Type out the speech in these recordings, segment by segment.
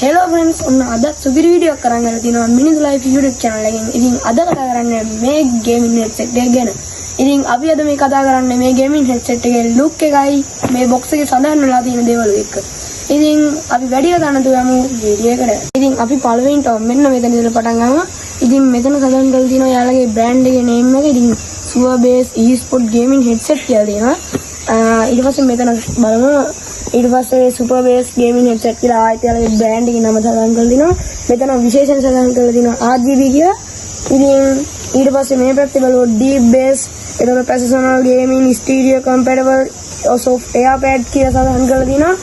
Hello friends, ada subir video කරන්න තියෙනවා Minute Life YouTube channel එකෙන්. ඉතින් අද කතා කරන්නේ මේ gaming headset එක ගැන. ඉතින් අපි අද මේ කතා කරන්නේ මේ gaming headset එකේ look එකයි මේ box එකේ සඳහන් වෙලා තියෙන දේවල් එක්ක. ඉතින් අපි වැඩි කතා නැතුව යමු වීඩියෝ එකට. ඉතින් අපි පළවෙනිට මෙන්න මෙතන ඉඳලා පටන් ගමු. ඉතින් මෙතන සඳහන් කරලා තියෙනවා යාළුවගේ brand එකේ name එක. ඉතින් Superbass eSport gaming headset කියලා තියෙනවා. ඊට පස්සේ මෙතන බලමු ඊට පස්සේ Superbass gaming headset කියලා ආයතනයේ brand එකේ නම සඳහන් කරලා තිනවා. මෙතන විශේෂණ සඳහන් කරලා තිනවා RGB කියලා. ඉතින් ඊට පස්සේ මේ පැත්තේ බලුවොත් deep bass, එතකොට professional gaming stereo compatible soft airpad කියලා සඳහන් කරලා තිනවා.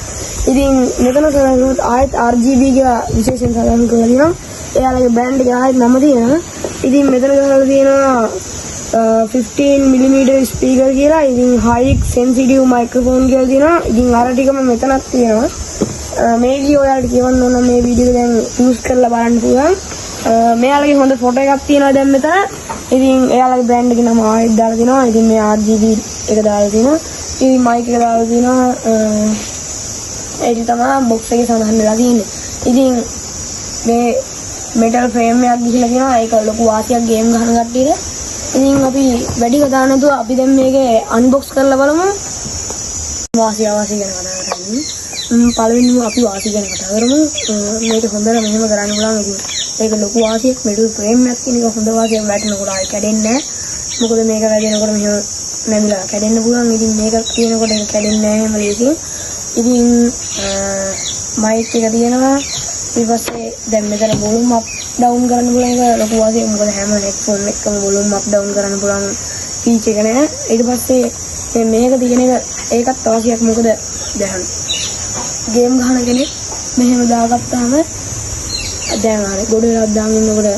ඉතින් මෙතන සඳහන් කළොත් ආයත RGB කියලා විශේෂණ සඳහන් කරලා තිනවා. එයාලගේ brand එකේ ආයත නම තියෙනවා. ඉතින් මෙතන ගහලා තියෙනවා 15mm speaker කියලා. ඉතින් high sensitive microphone කියලා තියෙනවා. ඉතින් අර ටිකම මෙතනක් තියෙනවා. මේ වීඩියෝ ඔයාලට කියවන්න ඕන මේ වීඩියෝ දැන් use කරලා බලන්න පුළුවන්. මෙයාලගේ හොඳ ෆොටෝ එකක් තියෙනවා දැන් මෙතන. ඉතින් එයාලගේ brand එකේ නම ආයෙත් දාලා තිනවා. ඉතින් මේ RGB එක දාලා තිනවා. ඉතින් mic එක දාලා තිනවා. ඒක තමයි box එකේ සඳහන් වෙලා තියෙන්නේ. ඉතින් මේ metal frame එකක් ගිහිලා තියෙනවා. ඒක ලොකු වාසියක් game ගහන කට්ටියට. ඉතින් අපි වැඩි කතා නැතුව අපි දැන් මේකේ අන්බොක්ස් කරලා බලමු. වාසිය ගැන කතා කරමු. පළවෙනිම අපි වාසිය ගැන කතා කරමු. මේක හොඳට මෙහෙම කරන්න පුළුවන්. ඉතින් ඒක ලොකු වාසියක් මෙටල් ෆ්‍රේම් එකක් තියෙන එක හොඳ වාසියක් වැටෙනකොට ආයි කැඩෙන්නේ නැහැ. මොකද මේක වැදෙනකොට මෙහෙම නැමිලා කැඩෙන්න පුළුවන්. ඉතින් මේක තියෙනකොට ඒක කැඩෙන්නේ නැහැ හැම ලේසියෙන්. ඉතින් මයික් එක තියෙනවා. ඊට පස්සේ දැන් මෙතන වොලුම් අප් ඩවුන් කරන්න පුළුවන් එක ලොකු වාසියක්. මොකද හැම හෙඩ්ෆෝන් එකකම වොලුම් අප් ඩවුන් කරන්න පුළුවන් ෆීචර් එක නෑ. ඊට පස්සේ මේක තියෙන එක ඒකත් වාසියක්. මොකද දැන් ගේම් ගහන කෙනෙක් මෙහෙම දාගත්තාම දැන් අර ගොඩ වෙලා දාන් ඉන්නකොට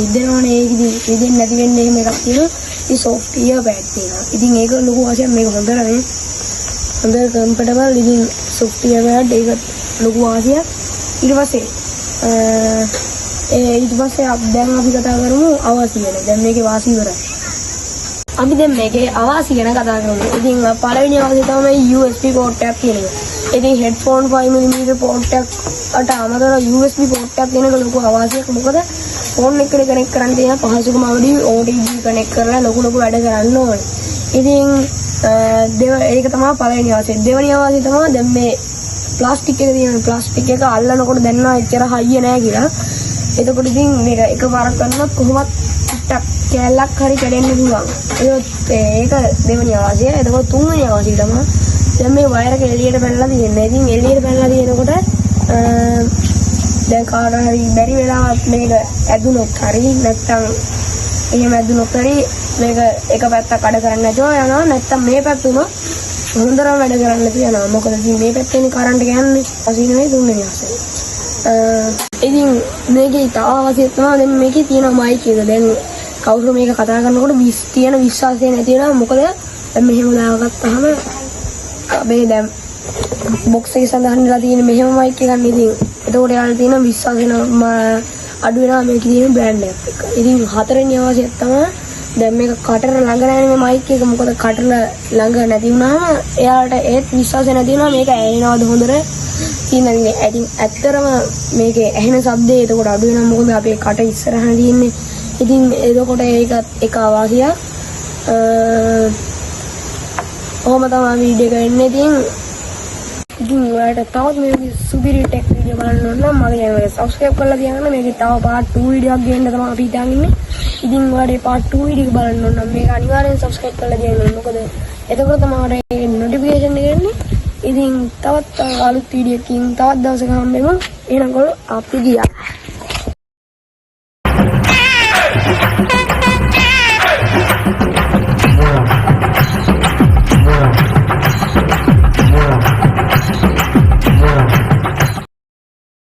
ඉදෙනවනේ. ඒක ඉතින් ඉදෙන්නේ නැති වෙන්නේ එහෙම එකක් තියෙනවා. ඉතින් soft earbud තියෙනවා. ඉතින් ඒක ලොකු වාසියක්. මේක හොඳට කම්ෆර්ටබල්. ඉතින් soft earbud ඒක ලොකු වාසියක්. ඊට පස්සේ දැන් අපි කතා කරමු අවාසිය ගැන. දැන් මේකේ වාසිය ඉවරයි. අපි දැන් මේකේ අවාසිය ගැන කතා කරමු. ඉතින් පළවෙනි අවාසිය තමයි USB port එකක් කියන එක. ඉතින් headphone 5mm port එකකට අමතරව USB port එකක් තියෙන එක ලොකු අවාසියක්. මොකද phone එකට කනෙක්ට් කරන්න තියෙන පහසුකම අවදි OTG කනෙක්ට් කරලා ලොකු වැඩ කරන්න ඕනේ. ඉතින් ඒක තමයි පළවෙනි අවාසිය. දෙවෙනි අවාසිය තමයි දැන් මේ ප්ලාස්ටික් එක තියෙන ප්ලාස්ටික් එක අල්ලනකොට දැනනවා එච්චර හයිය නෑ කියලා. එතකොට ඉතින් මේක එකපාරක් කරනොත් කොහොමත් ටිකක් කැලලක් හරි කැඩෙන්න පුළුවන්. ඒක දෙවෙනි අවාසිය. එතකොට තුන්වෙනි අවාසිය තමයි දැන් මේ වයර් එක එළියට පැනලා තියෙනවා. ඉතින් එළියට පැනලා තියෙනකොට දැන් කාට හරි බැරි වෙලාවක් මේක ඇදුනොත් හරි නැත්තම් එහෙම ඇදුනොත් හරි මේක එක පැත්තක් අඩ කරන්න නැතුව යනවා. නැත්තම් මේ පැත්ත උනොත් හොඳටම වැඩ කරන්න තියෙනවා. මොකද ඉතින් මේ පැත්තේ කරන්ට් එක යන්නේ අසිනේ තුන්වෙනි අවාසිය. ඉතින් මේකේ තව අවශ්‍ය තමයි දැන් මේකේ තියෙන මයික් එක. දැන් කවුරු මේක කතා කරනකොට තියෙන විශ්වාසය නැති වෙනවා. මොකද දැන් මෙහෙම දාගත්තාම මේ දැන් බොක්ස් එකේ සඳහන් වෙලා තියෙන මෙහෙම මයික් එකක් නේ. ඉතින් එතකොට යාළුවා තියෙන විශ්වාසය අඩු වෙනවා මේකේ තියෙන බ්‍රෑන්ඩ් එකක් එක්ක. ඉතින් හතරවෙනි අවශ්‍ය තමයි දැන් මේක කටර ළඟ නැහැ මේ මයික් එක. මොකද කටර ළඟ නැති වුණාම එයාට ඒත් විශ්වාසය නැති වෙනවා මේක ඇහෙනවද හොඳට කියන්නේ. ඉතින් ඇත්තටම මේකේ ඇහෙන ශබ්දේ එතකොට අඩු වෙනවා. මොකද අපේ කට ඉස්සරහන තියෙන්නේ. ඉතින් එතකොට ඒකත් එක අවාසියක්. ඔහොම තමයි වීඩියෝ එක එන්නේ. ඉතින් ඔයාලට තවත් මේ සුපිරි ටෙක් වීඩියෝ බලන්න ඕන නම් මගේ channel එක subscribe කරලා තියාගන්න. මේකේ තව part 2 වීඩියෝ එකක් ගේන්න තමයි අපි හිතාගෙන ඉන්නේ. ඉතින් ඔයාලට part 2 වීඩියෝ එක බලන්න ඕන නම් මේක අනිවාර්යෙන් subscribe කරලා තියාගන්න. මොකද එතකොට තමයි ඔයාලට notification එක එන්නේ. ඉතින් තවත් අලුත් වීඩියෝ එකකින් තවත් දවසක හම්බෙමු. එහෙනම් අපි ගියා.